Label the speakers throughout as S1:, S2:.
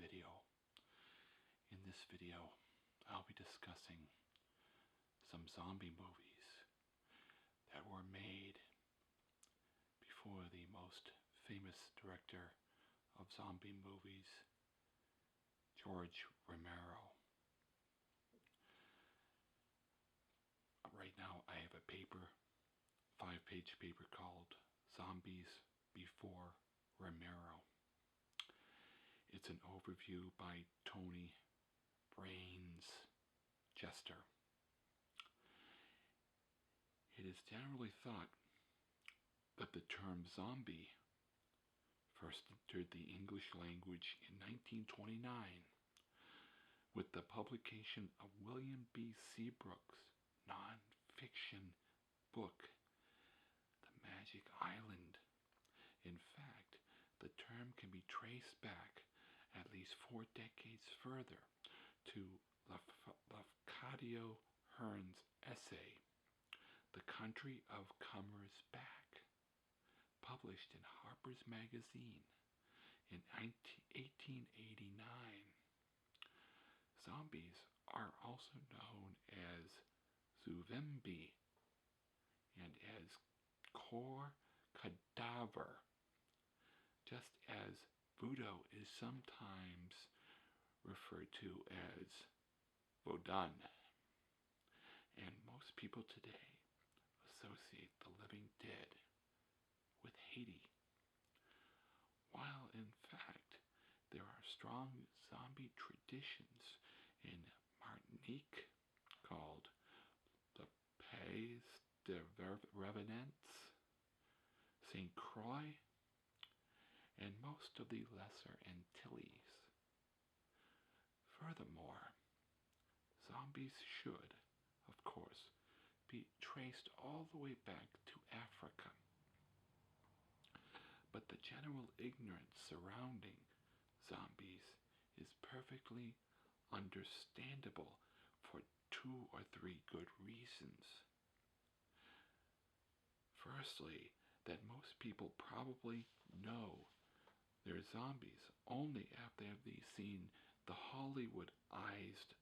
S1: video. In this video, I'll be discussing some zombie movies that were made before the most famous director of zombie movies, George Romero. Right now I have a paper, 5-page paper called Zombies Before Romero. It's an overview by Tony Brraaaiiinnnss. It is generally thought that the term zombie first entered the English language in 1929 with the publication of William B. Seabrook's non-fiction book, The Magic Island. In fact, the term can be traced back at least 4 decades further to Lafcadio Hearn's essay, The Country of Comers Back, published in Harper's Magazine in 1889. Zombies are also known as Zuvembi and as Core Cadaver, just as voodoo is sometimes referred to as Vodun. And most people today associate the living dead with Haiti, while in fact there are strong zombie traditions in Martinique called the Pays de Revenants, St. Croix, and most of the Lesser Antilles. Furthermore, zombies should, of course, be traced all the way back to Africa. But the general ignorance surrounding zombies is perfectly understandable for 2 or 3 good reasons. Firstly, that most people probably know they're zombies only after they've seen the Hollywoodized,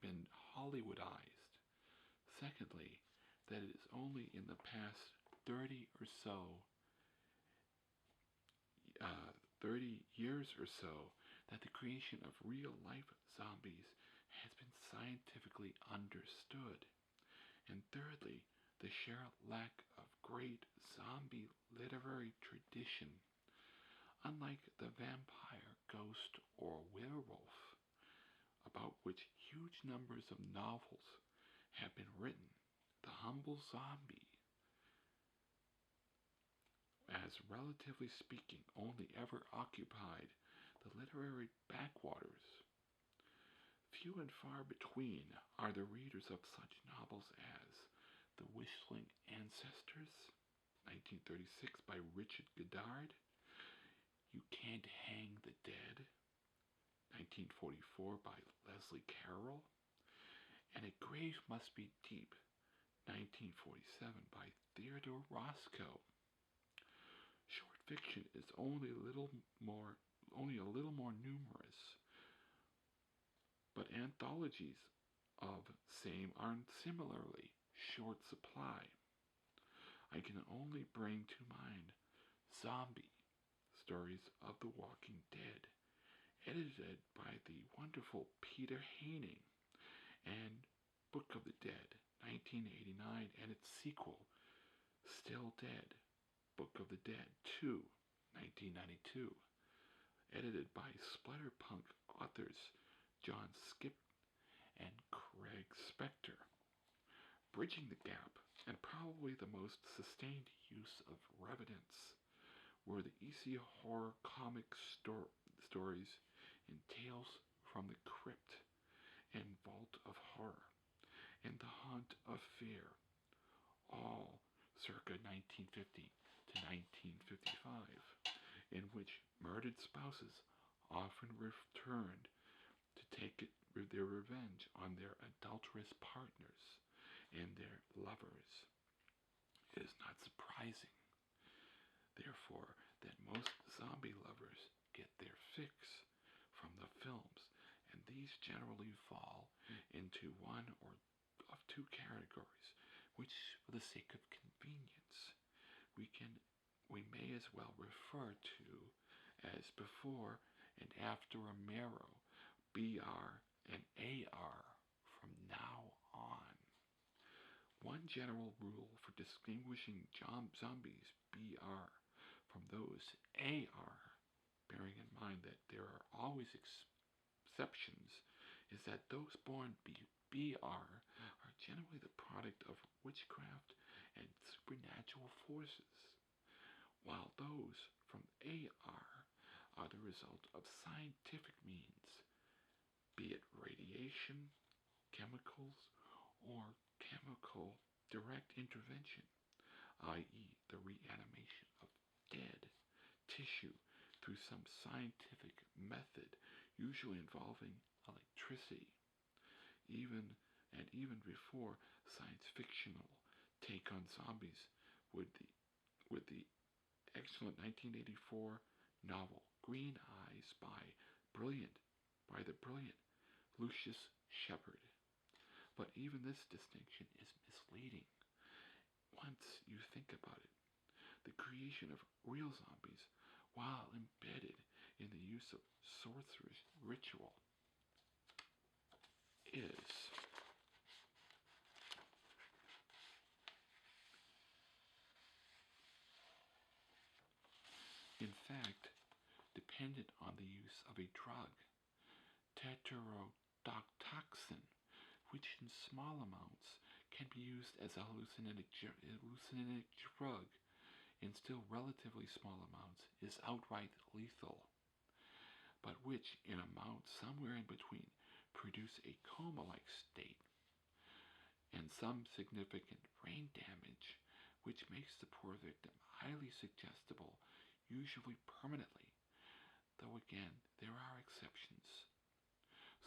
S1: been Hollywoodized. Secondly, that it is only in the past 30 years or so that the creation of real-life zombies has been scientifically understood. And thirdly, the sheer lack of great zombie literary tradition. Unlike the vampire, ghost, or werewolf, about which huge numbers of novels have been written, the humble zombie, as relatively speaking, only ever occupied the literary backwaters. Few and far between are the readers of such novels as The Whistling Ancestors, 1936 by Richard Goddard, You Can't Hang the Dead, 1944 by Leslie Carroll, and A Grave Must Be Deep, 1947 by Theodore Roscoe. Short fiction is only a little more numerous, but anthologies of same are similarly short supply. I can only bring to mind Zombie, Stories of the Walking Dead, edited by the wonderful Peter Haining, and Book of the Dead, 1989, and its sequel, Still Dead, Book of the Dead 2, 1992, edited by splatterpunk authors John Skipp and Craig Spector. Bridging the gap, and probably the most sustained use of revenants, were the EC horror comic stories in Tales from the Crypt and Vault of Horror and The Haunt of Fear, all circa 1950 to 1955, in which murdered spouses often returned to take their revenge on their adulterous partners and their lovers. It is not surprising, therefore, that most zombie lovers get their fix from the films, and these generally fall into one or of two categories, which, for the sake of convenience, we may as well refer to as Before and After Romero, BR and AR, from now on. One general rule for distinguishing zombies BR from those AR, bearing in mind that there are always exceptions, is that those born BR are generally the product of witchcraft and supernatural forces, while those from AR are the result of scientific means, be it radiation, chemicals, or chemical direct intervention, i.e., the reanimation of dead tissue through some scientific method, usually involving electricity. Even before science fictional take on zombies with the excellent 1984 novel Green Eyes by the brilliant Lucius Shepard. But even this distinction is misleading once you think about it. The creation of real zombies, while embedded in the use of sorcerer's ritual, is in fact dependent on the use of a drug, tetrodotoxin, which in small amounts can be used as a hallucinogenic drug, in still relatively small amounts is outright lethal, but which in amounts somewhere in between produce a coma-like state and some significant brain damage, which makes the poor victim highly suggestible, usually permanently, though again there are exceptions.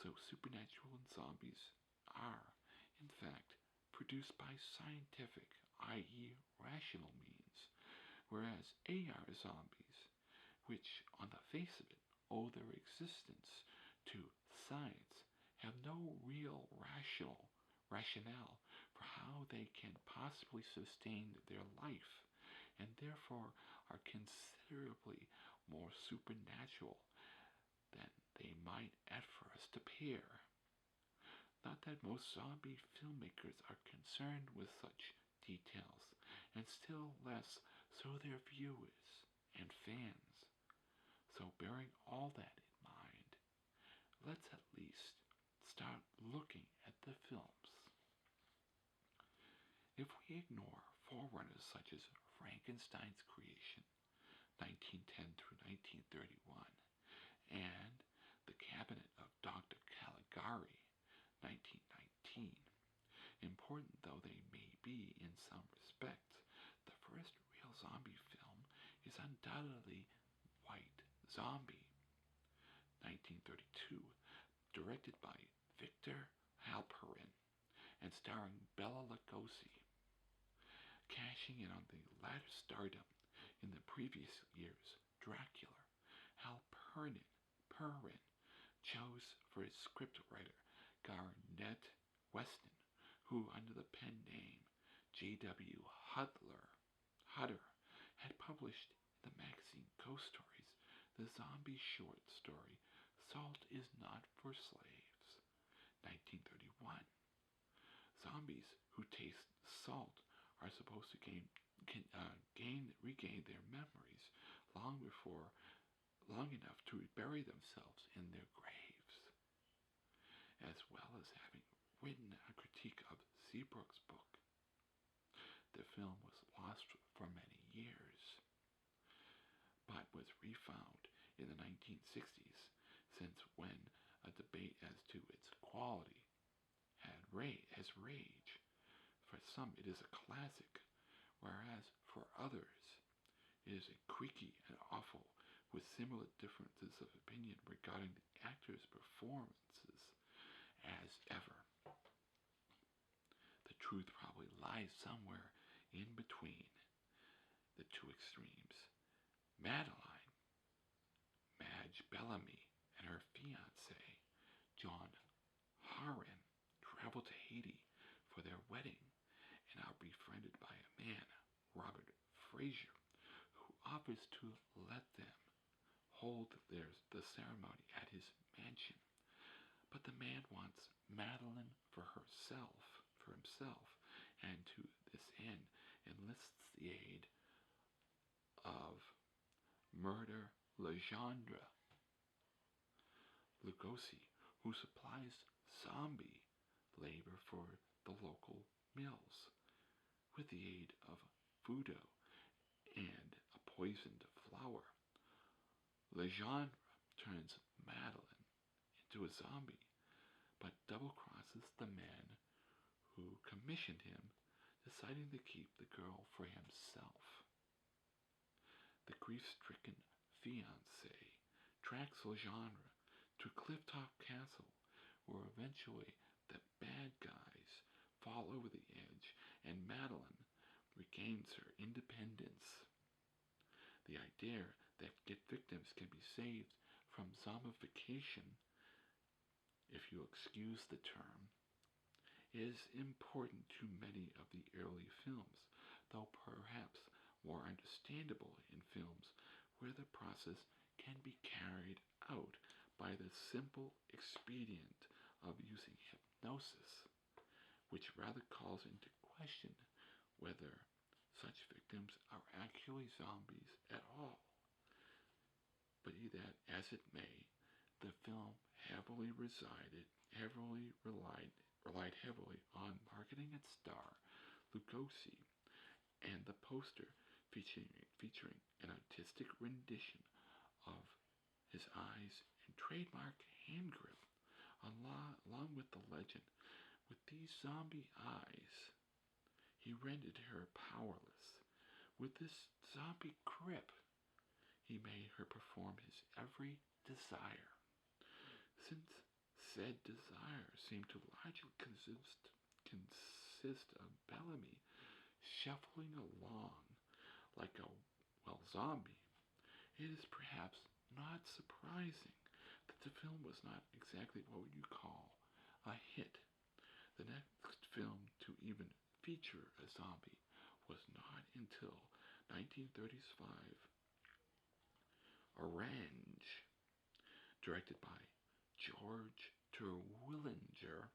S1: So supernatural and zombies are, in fact, produced by scientific, i.e. rational means, whereas AR zombies, which on the face of it owe their existence to science, have no real rationale for how they can possibly sustain their life, and therefore are considerably more supernatural than they might at first appear. Not that most zombie filmmakers are concerned with such details, and still less so their viewers and fans. So bearing all that in mind, let's at least start looking at the films. If we ignore forerunners such as Frankenstein's creation, 1910 through 1931, and The Cabinet of Dr. Caligari, 1919, important though they may be in some respects, the first real zombie film is undoubtedly White Zombie, 1932, directed by Victor Halperin and starring Bela Lugosi. Cashing in on the latter stardom in the previous year's Dracula, Halperin chose for his scriptwriter Garnett Weston, who under the pen name J.W. Hutter had published in the magazine Ghost Stories the zombie short story Salt is Not for Slaves, 1931. Zombies who taste salt are supposed to regain their memories long enough to bury themselves in their graves, as well as having written a critique of Seabrook's book. The film was lost for many years, but was refound in the 1960s, since when a debate as to its quality has raged. For some it is a classic, whereas for others it is a creaky and awful, with similar differences of opinion regarding the actors' performances as ever. The truth probably lies somewhere in between the two extremes. Mad Madge Bellamy and her fiance, John Haran, travel to Haiti for their wedding and are befriended by a man, Robert Fraser, who offers to let them hold the ceremony at his mansion. But the man wants Madeline for himself, and to this end enlists the aid of Murder Legendre Lugosi, who supplies zombie labor for the local mills. With the aid of voodoo and a poisoned flower, Legendre turns Madeline into a zombie, but double-crosses the man who commissioned him, deciding to keep the girl for himself. The grief-stricken fiancé tracks Legendre to Clifftop Castle, where eventually the bad guys fall over the edge and Madeline regains her independence. The idea that victims can be saved from zombification, if you excuse the term, is important to many of the early films, though perhaps more understandable in films where the process can be carried out by the simple expedient of using hypnosis, which rather calls into question whether such victims are actually zombies at all. But be that as it may, the film relied heavily on marketing its star, Lugosi, and the poster featuring an artistic rendition of his eyes and trademark hand grip, along with the legend, "With these zombie eyes, he rendered her powerless. With this zombie grip, he made her perform his every desire." Since said desire seemed to largely consist of Bellamy shuffling along like a zombie, it is perhaps not surprising that the film was not exactly what you call a hit. The next film to even feature a zombie was not until 1935's Orange, directed by George Terwilliger,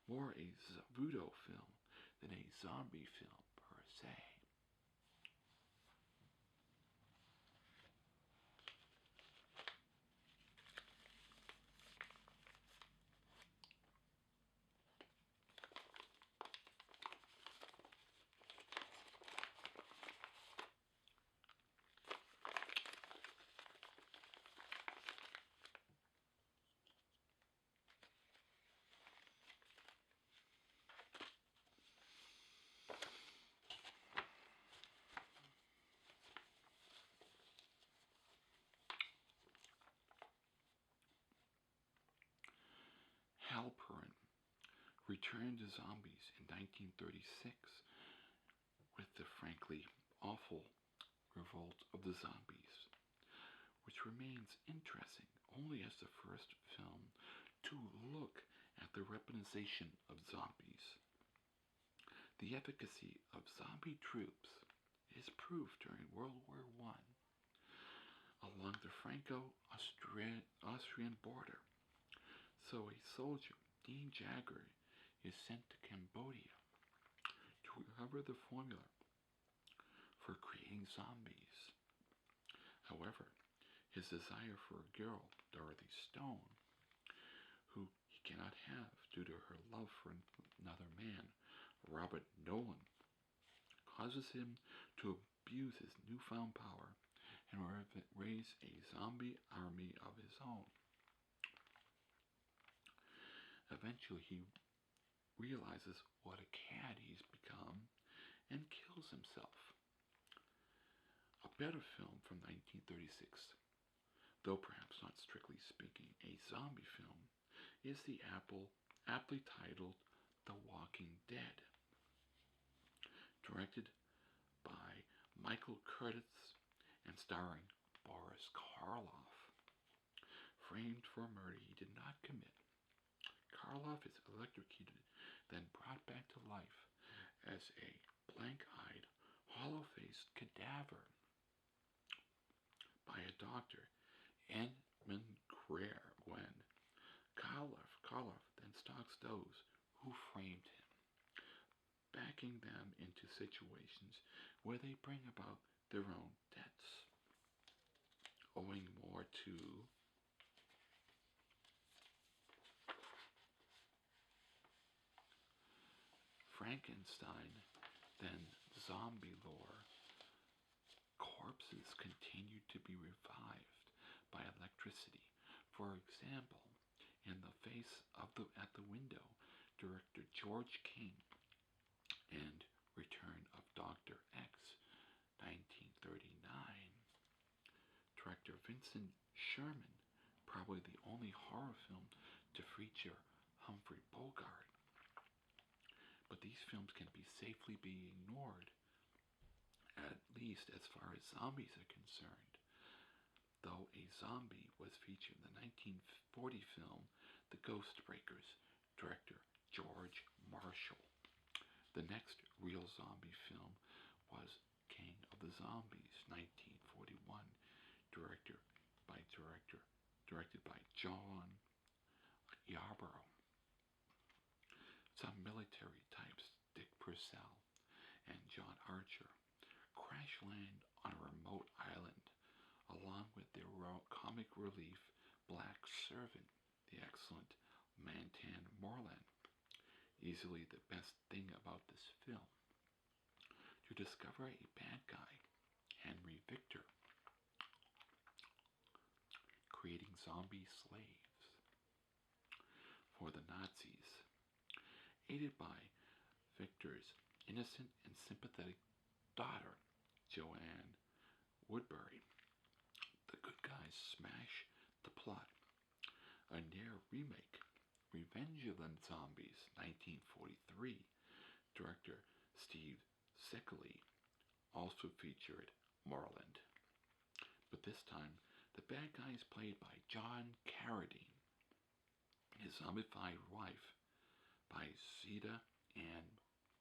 S1: more a voodoo film than a zombie film per se. Halperin returned to zombies in 1936 with the frankly awful Revolt of the Zombies, which remains interesting only as the first film to look at the weaponization of zombies. The efficacy of zombie troops is proved during World War I along the Franco-Austrian border. So a soldier, Dean Jagger, is sent to Cambodia to recover the formula for creating zombies. However, his desire for a girl, Dorothy Stone, who he cannot have due to her love for another man, Robert Nolan, causes him to abuse his newfound power and raise a zombie army of his own. Eventually, he realizes what a cad he's become and kills himself. A better film from 1936, though perhaps not strictly speaking a zombie film, is the aptly titled The Walking Dead, directed by Michael Curtiz and starring Boris Karloff. Framed for a murder he did not commit, Karloff is electrocuted, then brought back to life as a blank-eyed, hollow-faced cadaver by a doctor, Edmund Greer, when Karloff then stalks those who framed him, backing them into situations where they bring about their own deaths, owing more to Frankenstein than zombie lore. Corpses continue to be revived by electricity. For example, in The Face at the Window, director George King, and Return of Dr. X, 1939, director Vincent Sherman, probably the only horror film to feature Humphrey Bogart. But these films can safely be ignored, at least as far as zombies are concerned. Though a zombie was featured in the 1940 film The Ghost Breakers, director George Marshall. The next real zombie film was King of the Zombies, 1941, directed by John Yarborough. Some military types, Dick Purcell and John Archer, crash land on a remote island, along with their comic relief black servant, the excellent Mantan Moreland. Easily the best thing about this film. To discover a bad guy, Henry Victor, creating zombie slaves for the Nazis. Aided by Victor's innocent and sympathetic daughter, Joanne Woodbury, the good guys smash the plot. A near remake, Revenge of the Zombies, 1943, director Steve Zecchini, also featured Moreland. But this time, the bad guy is played by John Carradine, his zombified wife by Zita Ann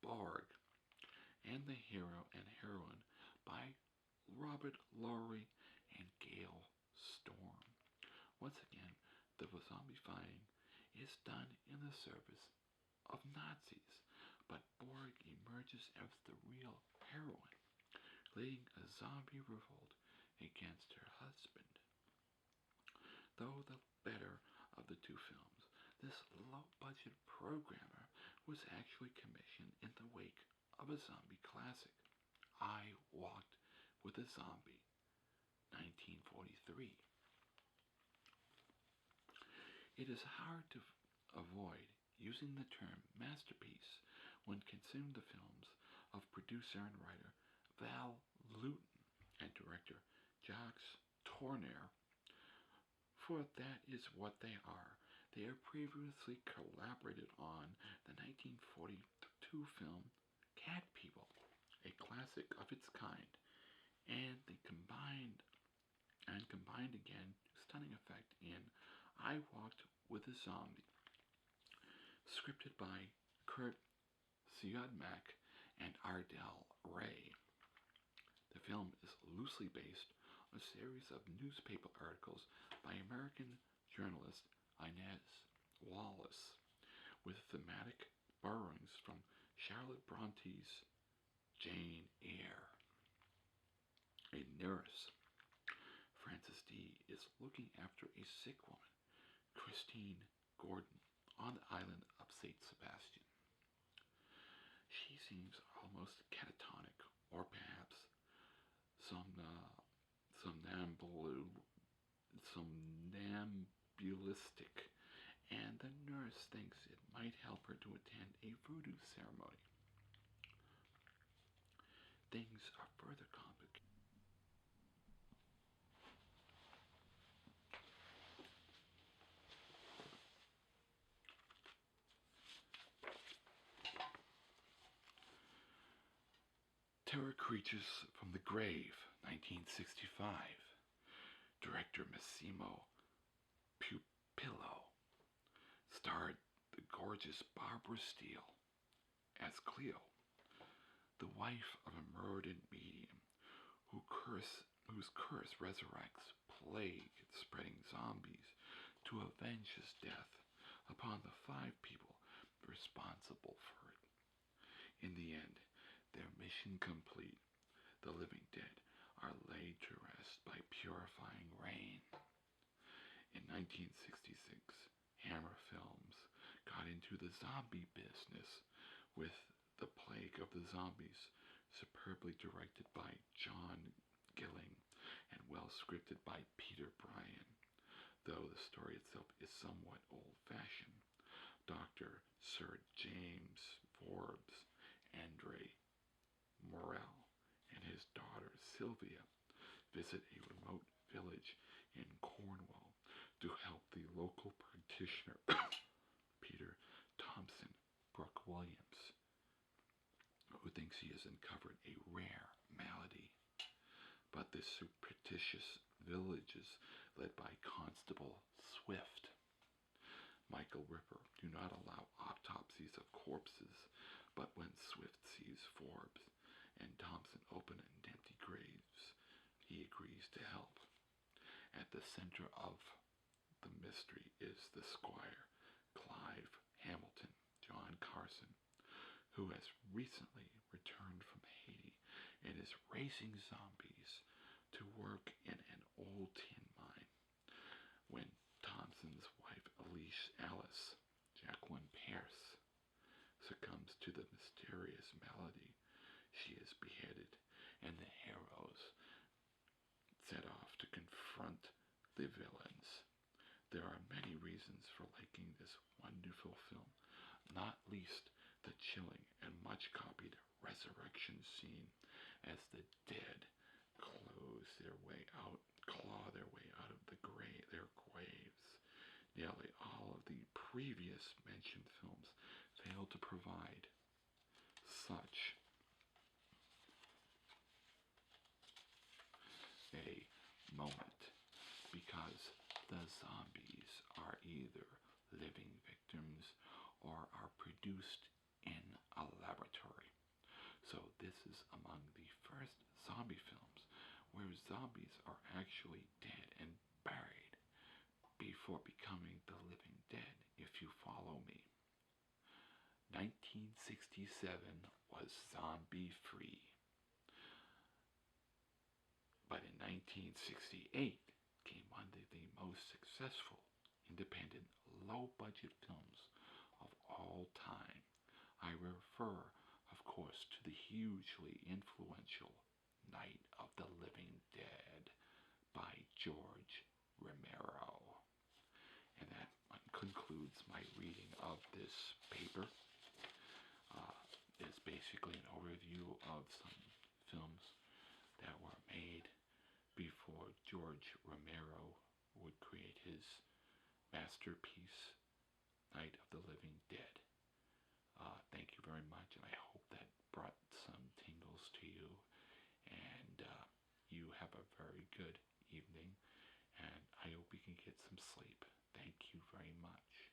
S1: Borg, and the hero and heroine by Robert Lowry and Gail Storm. Once again, the zombifying is done in the service of Nazis, but Borg emerges as the real heroine, leading a zombie revolt against her husband. Though the better of the two films, this low-budget programmer was actually commissioned in the wake of a zombie classic, I Walked with a Zombie, 1943. It is hard to avoid using the term masterpiece when considering the films of producer and writer Val Lewton and director Jacques Tourneur, for that is what they are. They have previously collaborated on the 1942 film Cat People, a classic of its kind, and they combined again stunning effect in I Walked with a Zombie, scripted by Kurt Siodmak and Ardell Ray. The film is loosely based on a series of newspaper articles by American journalist Inez Wallace, with thematic borrowings from Charlotte Bronte's Jane Eyre. A nurse, Frances D., is looking after a sick woman, Christine Gordon, on the island of St. Sebastian. She seems almost catatonic, or perhaps somnambulistic, and the nurse thinks it might help her to attend a voodoo ceremony. Things are further complicated. Terry Creatures from the Grave, 1965. Director Massimo Pupillo. Starred the gorgeous Barbara Steele as Cleo, the wife of a murdered medium whose curse resurrects plague-spreading zombies to avenge his death upon the 5 people responsible for it. In the end, their mission complete, the living dead are laid to rest by purifying rain. In 1966, Hammer Films got into the zombie business with The Plague of the Zombies, superbly directed by John Gilling and well scripted by Peter Bryan, though the story itself is somewhat old-fashioned. Dr. Sir James Forbes, Andre Morell, and his daughter Sylvia visit a remote village in Cornwall to help the local practitioner Peter Thompson Brooke Williams, who thinks he has uncovered a rare malady. But the superstitious village is led by Constable Swift. Michael Ripper do not allow autopsies of corpses, but when Swift sees Forbes and Thompson open and empty graves, he agrees to help. At the center of the mystery is the squire, Clive Hamilton, John Carson, who has recently returned from Haiti and is raising zombies to work in an old tin mine. When Thompson's wife Alice Jacqueline Pierce succumbs to the mysterious malady, she is beheaded, and the heroes set off to confront the villains. There are many reasons for liking this wonderful film, not least the chilling and much copied resurrection scene as the dead claw their way out of their graves. Nearly all of the previous mentioned films failed to provide such a moment because the zombies are either living victims or are produced in a laboratory. So this is among the first zombie films where zombies are actually dead and buried before becoming the living dead, if you follow me. 1967 was zombie free. But in 1968 came one of the most successful independent low-budget films of all time. I refer, of course, to the hugely influential Night of the Living Dead by George Romero. And that concludes my reading of this paper. It's basically an overview of some films that were made before George Romero would create his masterpiece, Night of the Living Dead. Thank you very much, and I hope that brought some tingles to you, and you have a very good evening, and I hope you can get some sleep. Thank you very much.